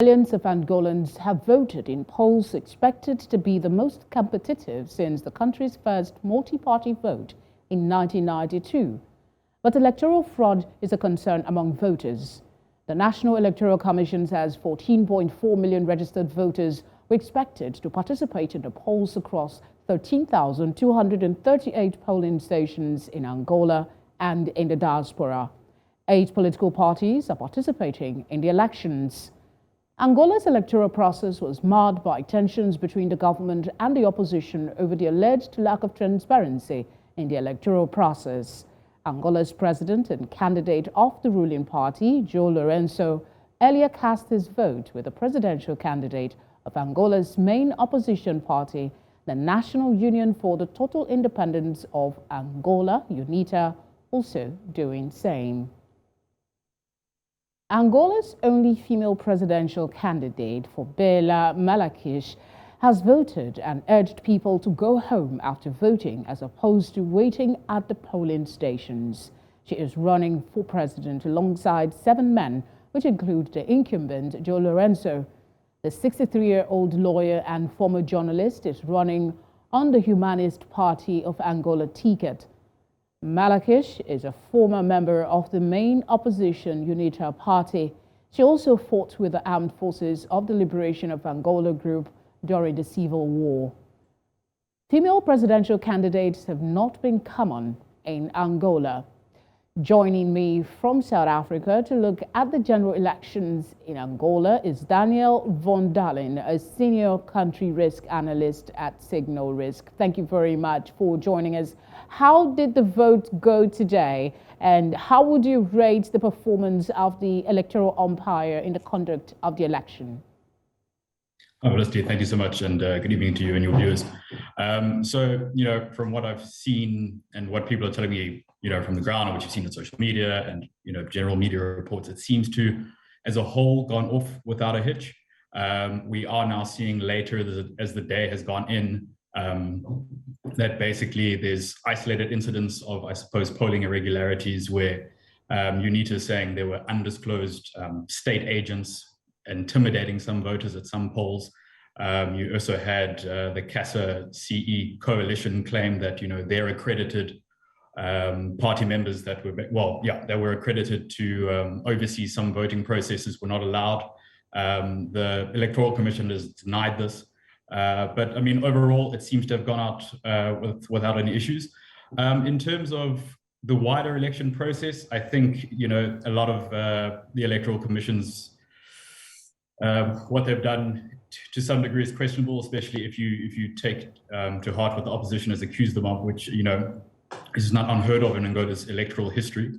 Millions of Angolans have voted in polls expected to be the most competitive since the country's first multi-party vote in 1992. But electoral fraud is a concern among voters. The National Electoral Commission says 14.4 million registered voters were expected to participate in the polls across 13,238 polling stations in Angola and in the diaspora. 8 political parties are participating in the elections. Angola's electoral process was marred by tensions between the government and the opposition over the alleged lack of transparency in the electoral process. Angola's president and candidate of the ruling party, João Lourenço, earlier cast his vote with the presidential candidate of Angola's main opposition party, the National Union for the Total Independence of Angola, UNITA, also doing same. Angola's only female presidential candidate, Fobela Malakish, has voted and urged people to go home after voting as opposed to waiting at the polling stations. She is running for president alongside 7 men, which include the incumbent João Lourenço. The 63-year-old lawyer and former journalist is running on the Humanist Party of Angola ticket. Malakish is a former member of the main opposition UNITA party. She also fought with the Armed Forces of the Liberation of Angola group during the Civil War. Female presidential candidates have not been common in Angola. Joining me from South Africa to look at the general elections in Angola is Daniel von Dalen, a senior country risk analyst at Signal Risk. Thank you very much for joining us. How did the vote go today, and how would you rate the performance of the electoral umpire in the conduct of the election? Felicity, thank you so much, and good evening to you and your viewers. From what I've seen and what people are telling me, from the ground, which you've seen on social media and, general media reports, it seems to, as a whole, gone off without a hitch. We are now seeing later, as the day has gone in, that basically there's isolated incidents of, I suppose, polling irregularities where UNITA is saying there were undisclosed state agents intimidating some voters at some polls. You also had the CASA CE coalition claim that their accredited party members that were accredited to oversee some voting processes were not allowed. The Electoral Commission has denied this, but I mean overall it seems to have gone out without any issues. In terms of the wider election process, I think a lot of the Electoral Commission's what they've done to some degree is questionable, especially if you take to heart what the opposition has accused them of, which is not unheard of in Angola's electoral history.